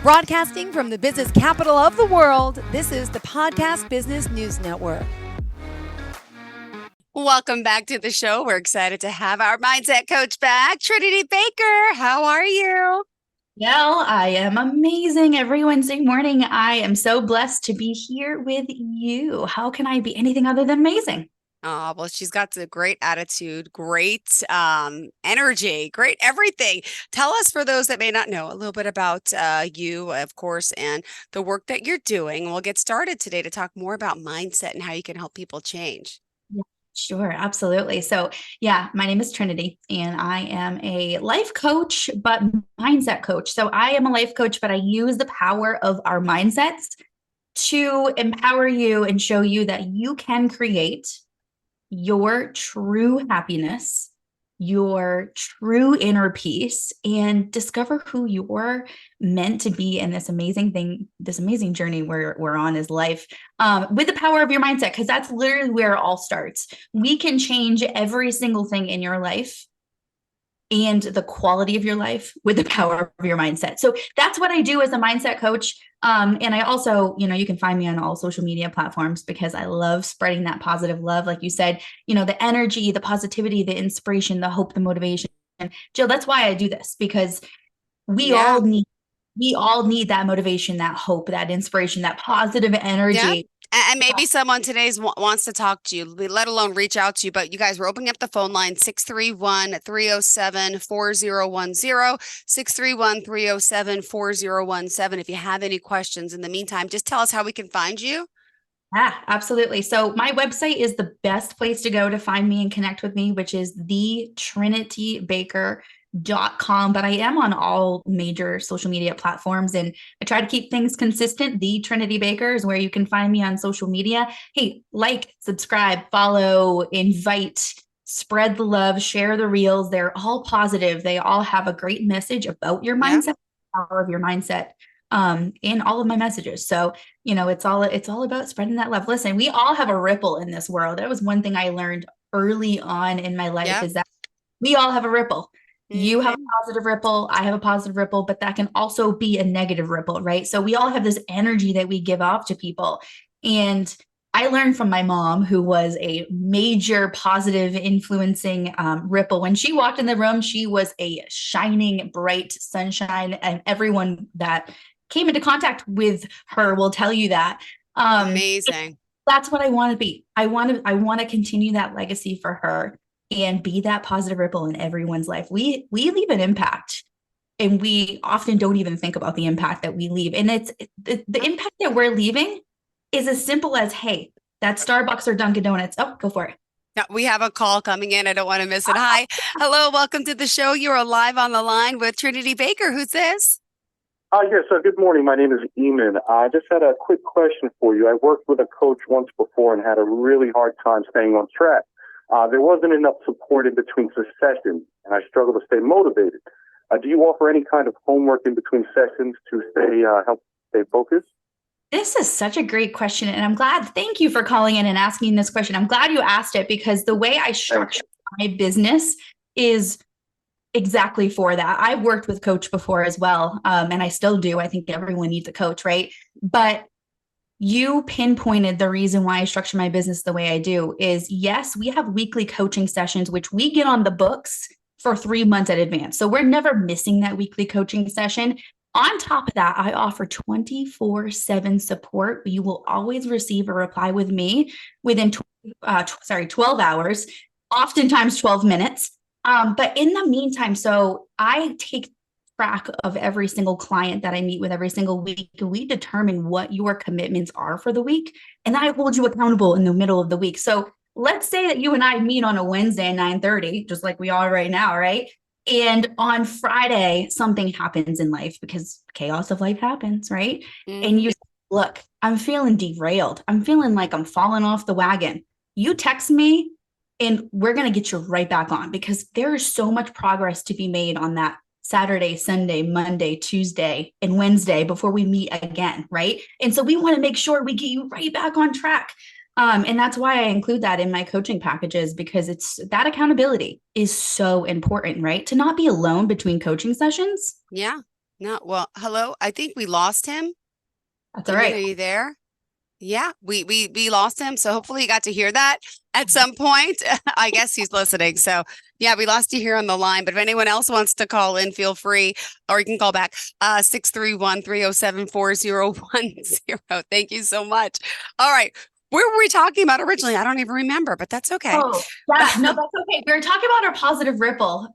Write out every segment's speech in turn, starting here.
Broadcasting from the business capital of the world, this is the Podcast Business News Network. Welcome back to the show. We're excited to have our mindset coach back, Trinity Baker. How are you? Well, I am amazing every Wednesday morning. I am so blessed to be here with you. How can I be anything other than amazing? Oh, well, she's got the great attitude, great energy, great everything. Tell us, for those that may not know, a little bit about you, of course, and the work that you're doing. We'll get started today to talk more about mindset and how you can help people change. Yeah, sure, absolutely. So, my name is Trinity, and I am a life coach, but mindset coach. So, I am a life coach, but I use the power of our mindsets to empower you and show you that you can create your true happiness, your true inner peace, and discover who you're meant to be in this amazing thing, this amazing journey we're on as life, with the power of your mindset, because that's literally where it all starts. We can change every single thing in your life and the quality of your life with the power of your mindset. So that's what I do as a mindset coach. And I also, you can find me on all social media platforms because I love spreading that positive love. Like you said, the energy, the positivity, the inspiration, the hope, the motivation. And Jill, that's why I do this, because we all need that motivation, that hope, that inspiration, that positive energy. Yeah. And maybe someone today wants to talk to you, let alone reach out to you. But you guys, we're opening up the phone line, 631-307-4010, 631-307-4017. If you have any questions in the meantime, just tell us how we can find you. Yeah, absolutely. So my website is the best place to go to find me and connect with me, which is thetrinitybaker.com. But I am on all major social media platforms, and I try to keep things consistent. The Trinity Baker is where you can find me on social media. Hey, like, subscribe, follow, invite, spread the love, share the reels. They're all positive. They all have a great message about your mindset, power of your mindset, in all of my messages. So, it's all about spreading that love. Listen, we all have a ripple in this world. That was one thing I learned early on in my life, is that we all have a ripple. You have a positive ripple, I have a positive ripple, but that can also be a negative ripple, right? So we all have this energy that we give off to people. And I learned from my mom, who was a major positive influencing ripple. When she walked in the room, she was a shining, bright sunshine, and everyone that came into contact with her will tell you that. Amazing. That's what I want to be. I want to continue that legacy for her and be that positive ripple in everyone's life. We leave an impact, and we often don't even think about the impact that we leave. And it's the impact that we're leaving is as simple as, hey, that Starbucks or Dunkin' Donuts. Oh, go for it. Now, we have a call coming in. I don't want to miss it. Hi. Hello. Welcome to the show. You're live on the line with Trinity Baker. Who's this? Yes, good morning. My name is Eamon. I just had a quick question for you. I worked with a coach once before and had a really hard time staying on track. There wasn't enough support in between sessions, and I struggled to stay motivated. Do you offer any kind of homework in between sessions to help stay focused? This is such a great question, and I'm glad. Thank you for calling in and asking this question. I'm glad you asked it, because the way I structure my business is exactly for that. I've worked with coach before as well, and I still do. I think everyone needs a coach, right? But you pinpointed the reason why I structure my business the way I do is, yes, we have weekly coaching sessions, which we get on the books for 3 months in advance. So we're never missing that weekly coaching session. On top of that, I offer 24/7 support. You will always receive a reply with me within 12 hours, oftentimes 12 minutes. But in the meantime, so I take track of every single client that I meet with every single week. We determine what your commitments are for the week, and I hold you accountable in the middle of the week. So let's say that you and I meet on a Wednesday at 9:30, just like we are right now, right? And on Friday, something happens in life, because chaos of life happens, right? And you say, look, I'm feeling derailed. I'm feeling like I'm falling off the wagon. You text me, and we're going to get you right back on, because there is so much progress to be made on that Saturday, Sunday, Monday, Tuesday, and Wednesday before we meet again, right? And so we want to make sure we get you right back on track. And that's why I include that in my coaching packages, because it's that accountability is so important, right? To not be alone between coaching sessions. Yeah. No, well, hello. I think we lost him. That's all Iman, are right. you there? Yeah, we lost him. So hopefully you got to hear that at some point. I guess he's listening. So yeah, we lost you here on the line. But if anyone else wants to call in, feel free, or you can call back 631-307-4010. Thank you so much. All right. Where were we talking about originally? I don't even remember, but that's okay. Oh, yeah, no, that's okay. We were talking about our positive ripple,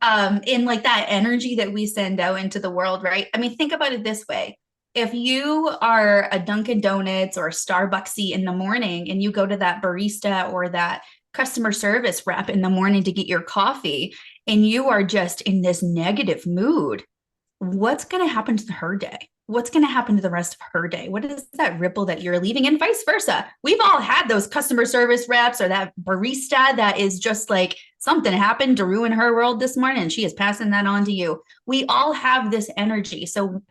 in like that energy that we send out into the world, right? I mean, think about it this way. If you are a Dunkin' Donuts or Starbucksy in the morning and you go to that barista or that customer service rep in the morning to get your coffee and you are just in this negative mood, what's going to happen to her day? What's going to happen to the rest of her day? What is that ripple that you're leaving, and vice versa? We've all had those customer service reps or that barista that is just like something happened to ruin her world this morning and she is passing that on to you. We all have this energy. So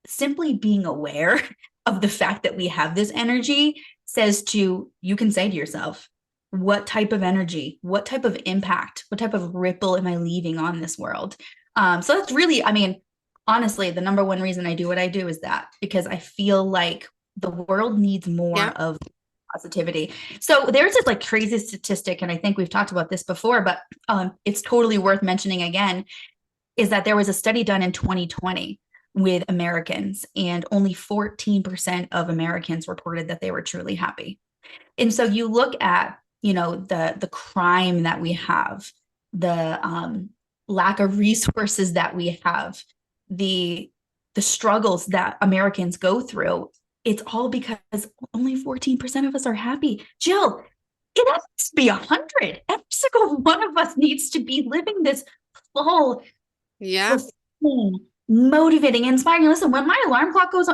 simply being aware of the fact that we have this energy says you can say to yourself, what type of energy, what type of impact, what type of ripple am I leaving on this world? So that's really, I mean, honestly, the number one reason I do what I do is that because I feel like the world needs more Yeah. of positivity. So there's this like crazy statistic, and I think we've talked about this before, but it's totally worth mentioning again, is that there was a study done in 2020 with Americans, and only 14% of Americans reported that they were truly happy. And so you look at, the crime that we have, the lack of resources that we have, the struggles that Americans go through. It's all because only 14% of us are happy. Jill, it has to be 100. Every single one of us needs to be living this full, Yeah. fulfilling, motivating, inspiring. Listen, when my alarm clock goes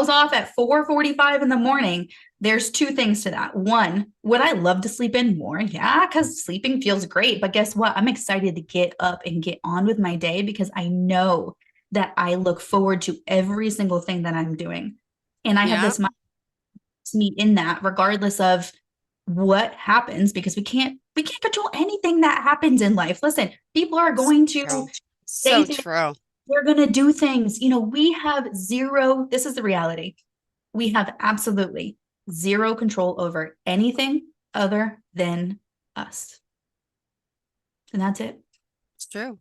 off at 4:45 in the morning, there's two things to that. One, would I love to sleep in more? Yeah, because sleeping feels great. But guess what? I'm excited to get up and get on with my day because I know that I look forward to every single thing that I'm doing. And I have Yeah. this mind me in that, regardless of what happens, because we can't control anything that happens in life. Listen, people are going to True. say So things, true. they're going to do things. We have zero, this is the reality. We have absolutely zero control over anything other than us. And that's it. It's true.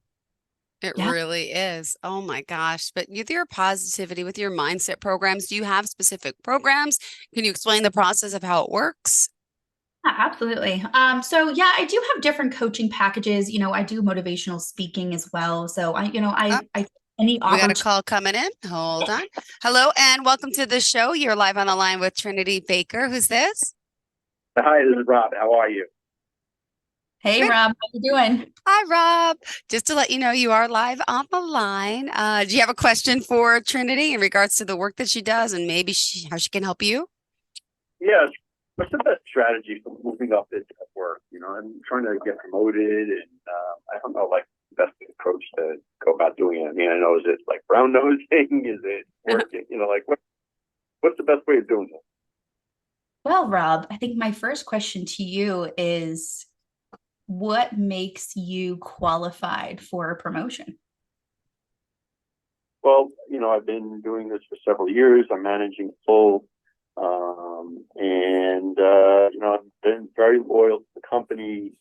It Yeah. really is. Oh my gosh. But with your positivity, with your mindset programs, do you have specific programs? Can you explain the process of how it works? Yeah, absolutely. So yeah, I do have different coaching packages. I do motivational speaking as well. So Oh, I any we got a opportunity. call coming in. Hold on. Hello and welcome to the show. You're live on the line with Trinity Baker. Who's this? Hi, this is Rob. How are you? Hey, Great. Rob, how you doing? Hi, Rob. Just to let you know, you are live on the line. Do you have a question for Trinity in regards to the work that she does and maybe how she can help you? Yes. What's the best strategy for moving up at work? I'm trying to get promoted, and I don't know, like, the best approach to go about doing it. I mean, I know, is it like brown nosing? Is it working? Like, what's the best way of doing it? Well, Rob, I think my first question to you is what makes you qualified for a promotion? Well, I've been doing this for several years. I'm managing full, and I've been very loyal to the company,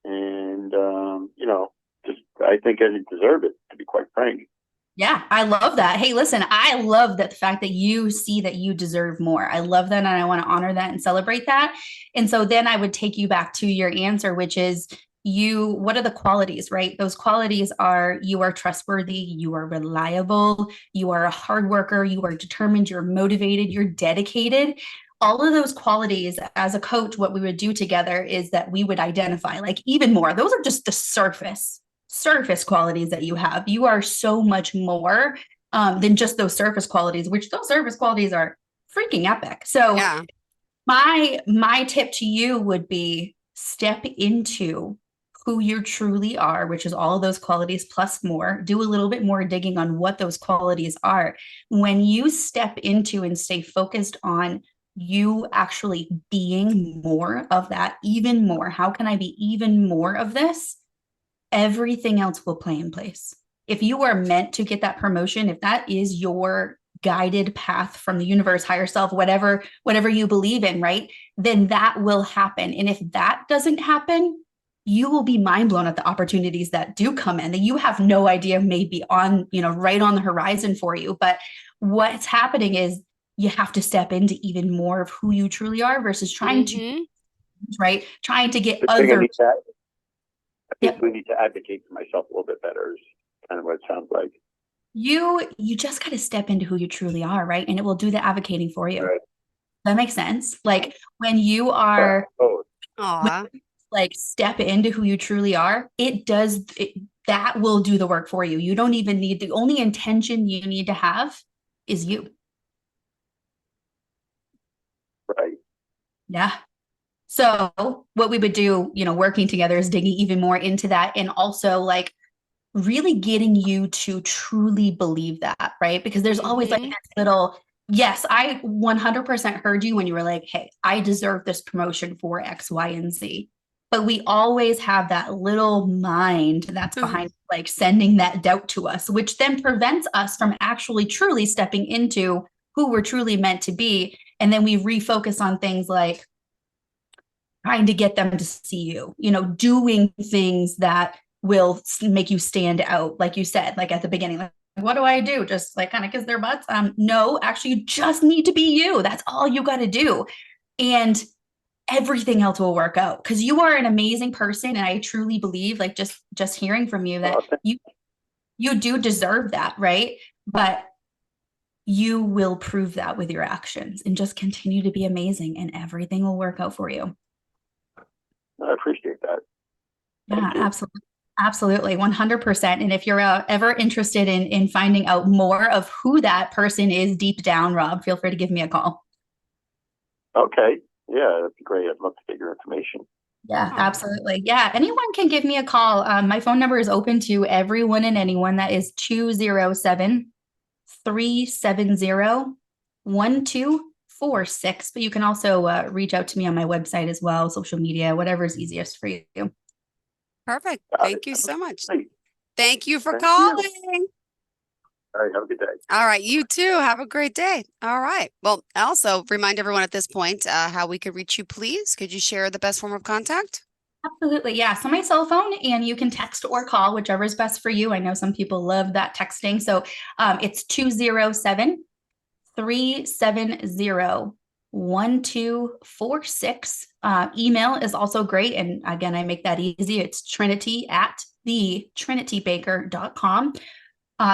and just I think I deserve it, to be quite frank. Yeah, I love that. Hey, listen, I love that the fact that you see that you deserve more. I love that. And I want to honor that and celebrate that. And so then I would take you back to your answer, which is what are the qualities, right? Those qualities are you are trustworthy, you are reliable, you are a hard worker, you are determined, you're motivated, you're dedicated. All of those qualities as a coach, what we would do together is that we would identify like even more. Those are just the surface qualities that you have. You are so much more than just those surface qualities, which those surface qualities are freaking epic. So Yeah. my tip to you would be step into who you truly are, which is all of those qualities plus more. Do a little bit more digging on what those qualities are. When you step into and stay focused on you actually being more of that, even more, how can I be even more of this? Everything else will play in place. if you are meant to get that promotion, if that is your guided path from the universe, higher self, whatever you believe in, right? Then that will happen. And if that doesn't happen, you will be mind blown at the opportunities that do come in that you have no idea may be on, right on the horizon for you. But what's happening is you have to step into even more of who you truly are versus trying to, right? Trying to get I other. basically need to advocate for myself a little bit better is kind of what it sounds like. You just got to step into who you truly are, right? And it will do the advocating for you. Right. That makes sense. Like when you are Aw. like step into who you truly are, that will do the work for you. You don't even need, the only intention you need to have is you. Right. Yeah. So what we would do, working together is digging even more into that and also like really getting you to truly believe that, right? Because there's always like this little, yes, I 100% heard you when you were like, hey, I deserve this promotion for X, Y, and Z. But we always have that little mind that's behind like sending that doubt to us, which then prevents us from actually truly stepping into who we're truly meant to be. And then we refocus on things like trying to get them to see you, doing things that will make you stand out. Like you said, like at the beginning, like, what do I do? Just like kind of kiss their butts? No, actually, you just need to be you. That's all you got to do. And everything else will work out because you are an amazing person. And I truly believe, like just hearing from you, that you do deserve that, right? But you will prove that with your actions and just continue to be amazing and everything will work out for you. I appreciate that. Yeah, absolutely. Absolutely. 100%. And if you're ever interested in finding out more of who that person is deep down, Rob, feel free to give me a call. Okay. Yeah, that'd be great. I'd love to get your information. Yeah, absolutely. Yeah, anyone can give me a call. My phone number is open to everyone and anyone. That is 207-370-1246. But you can also reach out to me on my website as well, social media, whatever is easiest for you. Perfect. Thank you so much. Great. Thank you for Thank calling. you. All right. Have a good day. All right. You too. Have a great day. All right. Well, also remind everyone at this point how we could reach you, please. Could you share the best form of contact? Absolutely. Yeah. So my cell phone, and you can text or call, whichever is best for you. I know some people love that texting. So it's 207-370-1246. Email is also great. And again, I make that easy. It's Trinity@thetrinitybaker.com.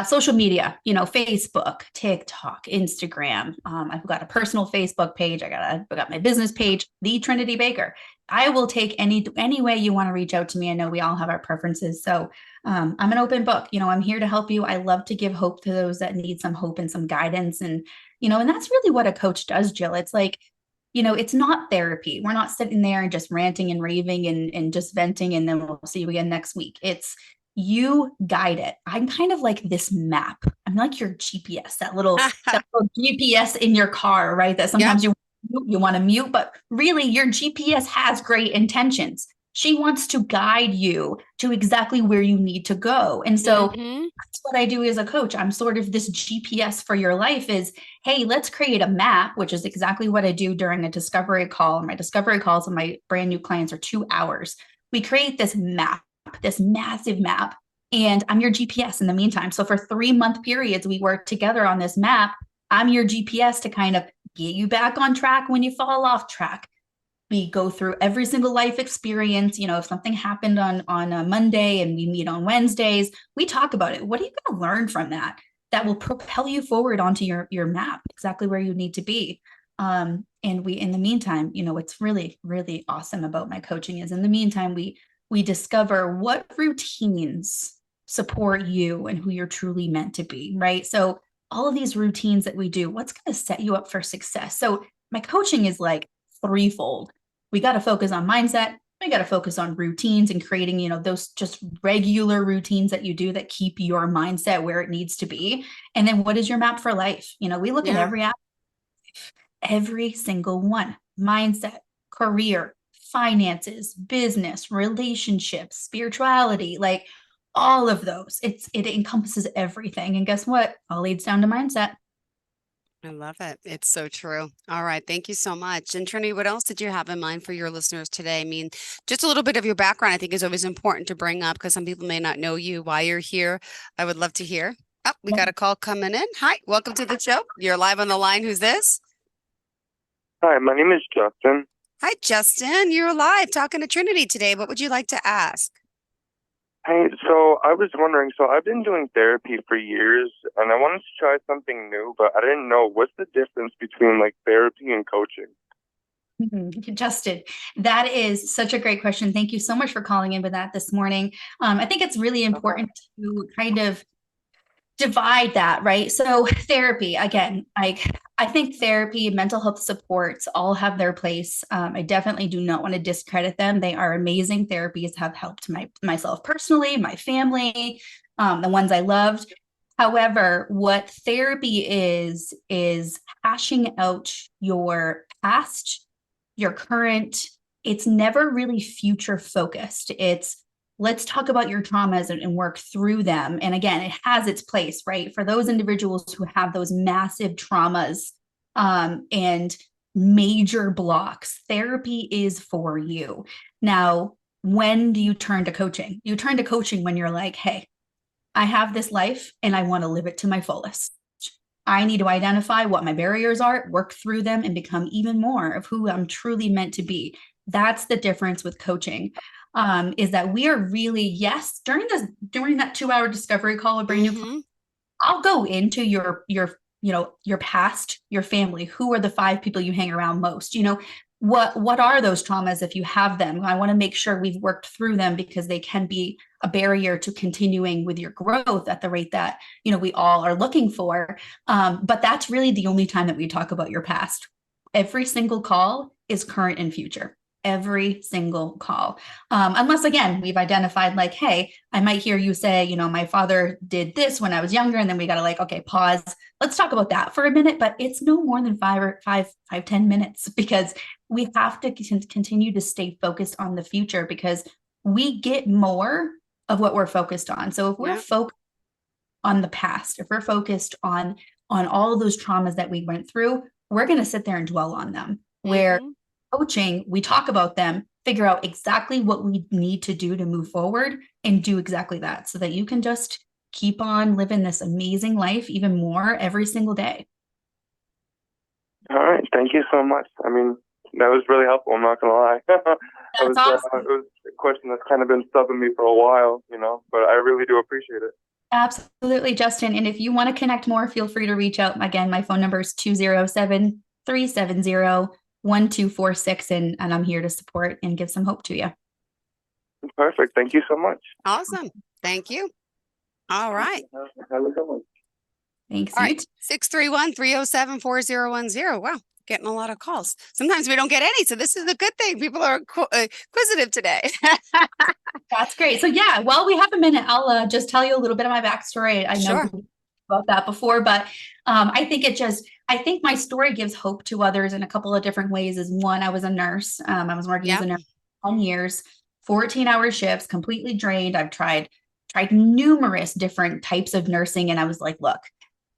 Social media, Facebook, TikTok, Instagram. I've got a personal Facebook page. I got my business page, The Trinity Baker. I will take any way you want to reach out to me. I know we all have our preferences. So I'm an open book. I'm here to help you. I love to give hope to those that need some hope and some guidance. And, and that's really what a coach does, Jill. It's like, it's not therapy. We're not sitting there and just ranting and raving and just venting, and then we'll see you again next week. It's you guide it. I'm kind of like this map. I'm like your GPS, that little GPS in your car, right? That sometimes you want to mute, but really your GPS has great intentions. She wants to guide you to exactly where you need to go. And so that's what I do as a coach. I'm sort of this GPS for your life is, hey, let's create a map, which is exactly what I do during a discovery call. My discovery calls with my brand new clients are 2 hours. We create this map, this massive map, and I'm your GPS in the meantime. So for 3-month periods, we work together on this map. I'm your GPS to kind of get you back on track when you fall off track. We go through every single life experience. If something happened on a Monday and we meet on Wednesdays, we talk about it. What are you going to learn from that will propel you forward onto your map, exactly where you need to be? And we, in the meantime, what's really, really awesome about my coaching is in the meantime, we discover what routines support you and who you're truly meant to be, right? So all of these routines that we do, what's going to set you up for success? So my coaching is like threefold. We got to focus on mindset. We got to focus on routines and creating, those just regular routines that you do that keep your mindset where it needs to be. And then what is your map for life? We look at every single one: mindset, career, finances, business, relationships, spirituality, like all of those. It encompasses everything. And guess what? All leads down to mindset. I love it. It's so true. All right. Thank you so much. And Trinity, what else did you have in mind for your listeners today? I mean, just a little bit of your background, I think is always important to bring up because some people may not know you, why you're here. I would love to hear. Oh, we got a call coming in. Hi, welcome to the show. You're live on the line. Who's this? Hi, my name is Justin. Hi, Justin. You're live talking to Trinity today. What would you like to ask? Hey, so I was wondering, so I've been doing therapy for years and I wanted to try something new, but I didn't know what's the difference between like therapy and coaching. Justin, that is such a great question. Thank you so much for calling in with that this morning. I think it's really important to kind of divide that, right? So therapy, again, I think therapy, mental health supports all have their place. I definitely do not want to discredit them. They are amazing. Therapies have helped myself personally, my family, the ones I loved. However, what therapy is hashing out your past, your current. It's never really future focused. It's let's talk about your traumas and work through them. And again, it has its place, right? For those individuals who have those massive traumas and major blocks, therapy is for you. Now, when do you turn to coaching? You turn to coaching when you're like, hey, I have this life and I want to live it to my fullest. I need to identify what my barriers are, work through them, and become even more of who I'm truly meant to be. That's the difference with coaching. Is that we are really, yes, during that 2-hour discovery call with brand new clients, I'll go into your past, your family. Who are the 5 people you hang around most? What are those traumas if you have them? I want to make sure we've worked through them because they can be a barrier to continuing with your growth at the rate that we all are looking for. But that's really the only time that we talk about your past. Every single call is current and future. Every single call. Unless, again, we've identified like, hey, I might hear you say, my father did this when I was younger. And then we got to okay, pause. Let's talk about that for a minute. But it's no more than 10 minutes because we have to continue to stay focused on the future because we get more of what we're focused on. So if we're focused on the past, if we're focused on all of those traumas that we went through, we're going to sit there and dwell on them. Where coaching, we talk about them, figure out exactly what we need to do to move forward and do exactly that so that you can just keep on living this amazing life even more every single day. All right. Thank you so much. I mean, that was really helpful. I'm not going to lie. That's awesome. It was a question that's kind of been stubbing me for a while, but I really do appreciate it. Absolutely, Justin. And if you want to connect more, feel free to reach out. Again, my phone number is 207-370-1246, and I'm here to support and give some hope to you. Perfect. Thank you so much. Awesome. Thank you. All right. Have a good one. Thanks. All right. 631-307-4010. Wow. Getting a lot of calls. Sometimes we don't get any. So this is a good thing. People are inquisitive today. That's great. So yeah, while we have a minute, I'll just tell you a little bit of my backstory. I know about that before, but I think my story gives hope to others in a couple of different ways. Is one, I was a nurse. I was working as a nurse for 10 years, 14-hour shifts, completely drained. I've tried numerous different types of nursing. And I was like, look,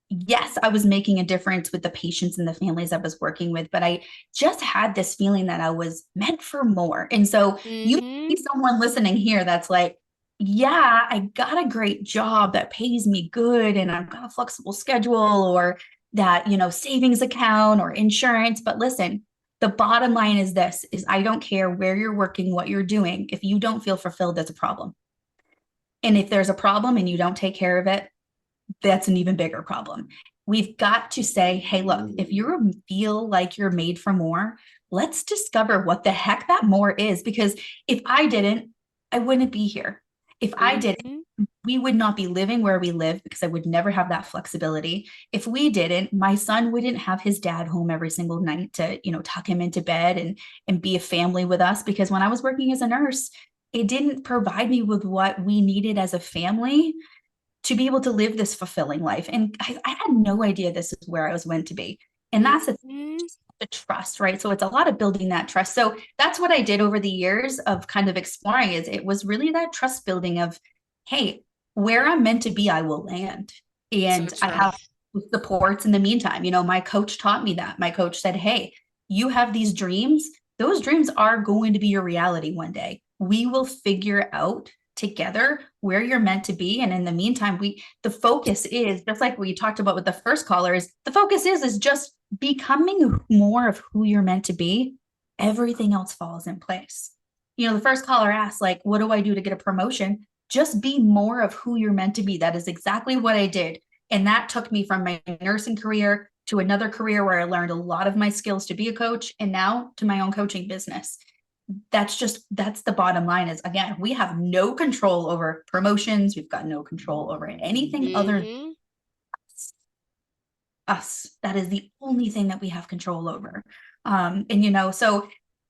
yes, I was making a difference with the patients and the families I was working with, but I just had this feeling that I was meant for more. And so you see someone listening here that's like, yeah, I got a great job that pays me good and I've got a flexible schedule or that, savings account or insurance. But listen, the bottom line is this, is I don't care where you're working, what you're doing. If you don't feel fulfilled, that's a problem. And if there's a problem and you don't take care of it, that's an even bigger problem. We've got to say, hey, look, if you feel like you're made for more, let's discover what the heck that more is. Because if I didn't, I wouldn't be here. If I didn't, we would not be living where we live because I would never have that flexibility. If we didn't, my son wouldn't have his dad home every single night to, tuck him into bed and be a family with us. Because when I was working as a nurse, it didn't provide me with what we needed as a family to be able to live this fulfilling life. And I had no idea this is where I was meant to be. And that's the trust, right? So it's a lot of building that trust. So that's what I did over the years of kind of exploring is it was really that trust building of, hey, where I'm meant to be, I will land. And So I true. have supports in the meantime. My coach taught me that. My coach said, hey, you have these dreams. Those dreams are going to be your reality one day. We will figure out together where you're meant to be. And in the meantime, the focus is just like we talked about with the first caller, is the focus is just becoming more of who you're meant to be. Everything else falls in place. The first caller asked, like, what do I do to get a promotion? Just be more of who you're meant to be. That is exactly what I did. And that took me from my nursing career to another career where I learned a lot of my skills to be a coach, and now to my own coaching business. That's the bottom line is, again, we have no control over promotions. We've got no control over anything other than Mhm. us. That is the only thing that we have control over. So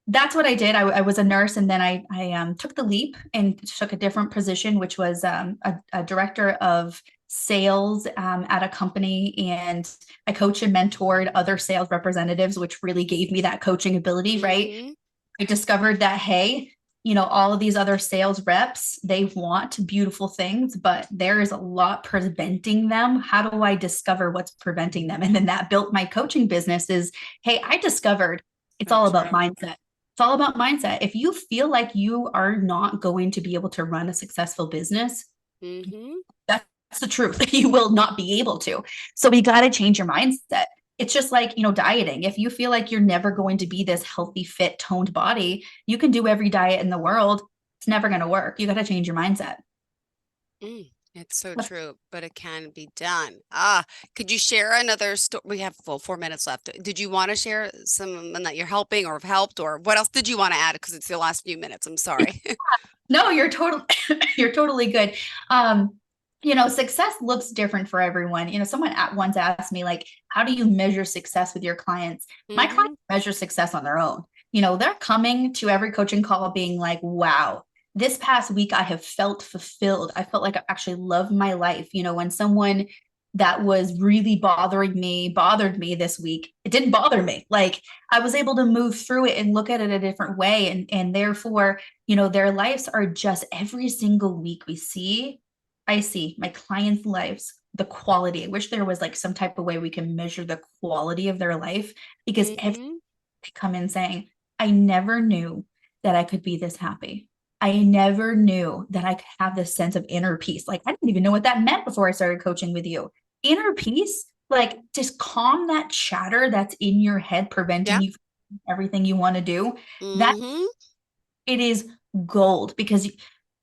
that's what I did. I was a nurse, and then I took the leap and took a different position, which was a director of sales at a company. And I coached and mentored other sales representatives, which really gave me that coaching ability, right? Mhm. I discovered that, hey, all of these other sales reps, they want beautiful things, but there is a lot preventing them. How do I discover what's preventing them? And then that built my coaching business is, hey, I discovered it's So all about true. mindset. It's all about mindset. If you feel like you are not going to be able to run a successful business, Mhm. that's the truth. You will not be able to. So we got to change your mindset. It's just like, dieting. If you feel like you're never going to be this healthy, fit, toned body, you can do every diet in the world. It's never going to work. You got to change your mindset. It's so true, but it can be done. Ah, could you share another story? We have 4 minutes left. Did you want to share someone that you're helping or have helped, or what else did you want to add? Because it's the last few minutes. I'm sorry. No, you're you're totally good. Success looks different for everyone. Someone once asked me, like, how do you measure success with your clients? My Mhm. clients measure success on their own. They're coming to every coaching call being like, wow, this past week I have felt fulfilled. I felt like I actually love my life. When someone that was really bothered me this week, it didn't bother me. Like, I was able to move through it and look at it a different way. And therefore, their lives are just, every single week I see my clients' lives, the quality. I wish there was like some type of way we can measure the quality of their life, because every Mhm. they come in saying, I never knew that I could be this happy. I never knew that I could have this sense of inner peace. Like, I didn't even know what that meant before I started coaching with you. Inner peace, like, just calm that chatter that's in your head, preventing Yeah. you from everything you want to do. That Mhm. it is gold, because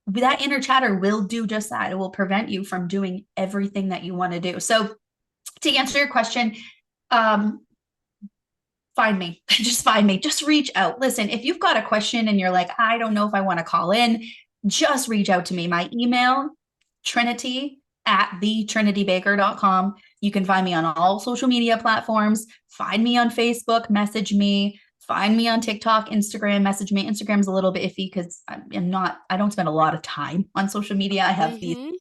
that inner chatter will do just that. It will prevent you from doing everything that you want to do. So to answer your question, um, find me. Just find me. Just reach out. Listen, if you've got a question and you're like, I don't know if I want to call in, just reach out to me. My email, trinity@thetrinitybaker.com. You can find me on all social media platforms. Find me on Facebook, message me. Find me on TikTok, Instagram, message me. Instagram's a little bit iffy because I don't spend a lot of time on social media. I have these Mhm.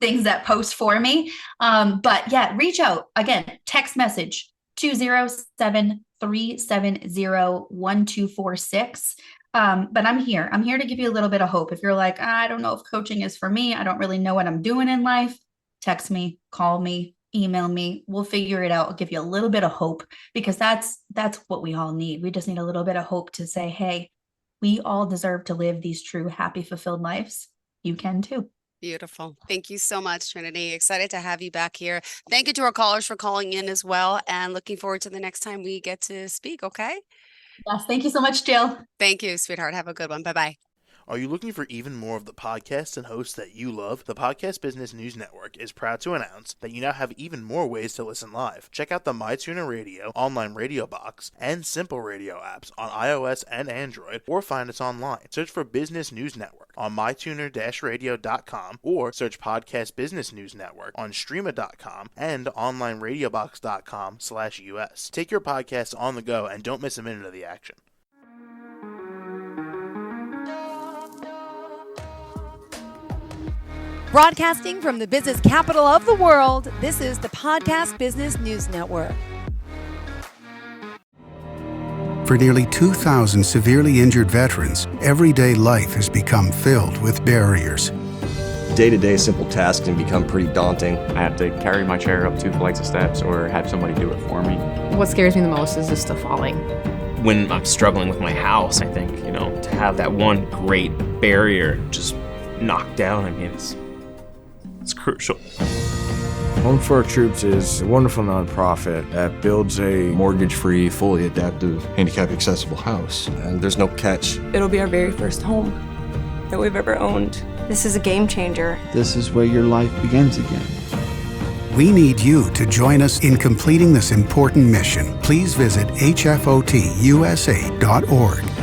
things that post for me. But yeah, reach out. Again, text message 207-370-1246. But I'm here. I'm here to give you a little bit of hope. If you're like, I don't know if coaching is for me, I don't really know what I'm doing in life, text me, call me, email me. We'll figure it out. I'll give you a little bit of hope, because that's what we all need. We just need a little bit of hope to say, hey, we all deserve to live these true, happy, fulfilled lives. You can too. Beautiful. Thank you so much, Trinity. Excited to have you back here. Thank you to our callers for calling in as well, and looking forward to the next time we get to speak. Okay. Yes. Thank you so much, Jill. Thank you, sweetheart. Have a good one. Bye bye. Are you looking for even more of the podcasts and hosts that you love? The Podcast Business News Network is proud to announce that you now have even more ways to listen live. Check out the MyTuner Radio, online radio box, and Simple Radio apps on iOS and Android, or find us online. Search for Business News Network on mytuner-radio.com, or search Podcast Business News Network on streama.com and onlineradiobox.com/US. Take your podcasts on the go and don't miss a minute of the action. Broadcasting from the business capital of the world, this is the Podcast Business News Network. For nearly 2,000 severely injured veterans, everyday life has become filled with barriers. day-to-day simple tasks can become pretty daunting. I have to carry my chair up 2 flights of steps or have somebody do it for me. What scares me the most is just the falling. When I'm struggling with my house, I think, to have that one great barrier just knocked down, I mean, it's crucial. Home for Our Troops is a wonderful nonprofit that builds a mortgage-free, fully adaptive, handicap-accessible house. And there's no catch. It'll be our very first home that we've ever owned. This is a game changer. This is where your life begins again. We need you to join us in completing this important mission. Please visit hfotusa.org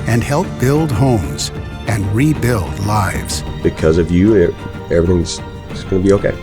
and help build homes and rebuild lives. Because of you, everything's going to be okay.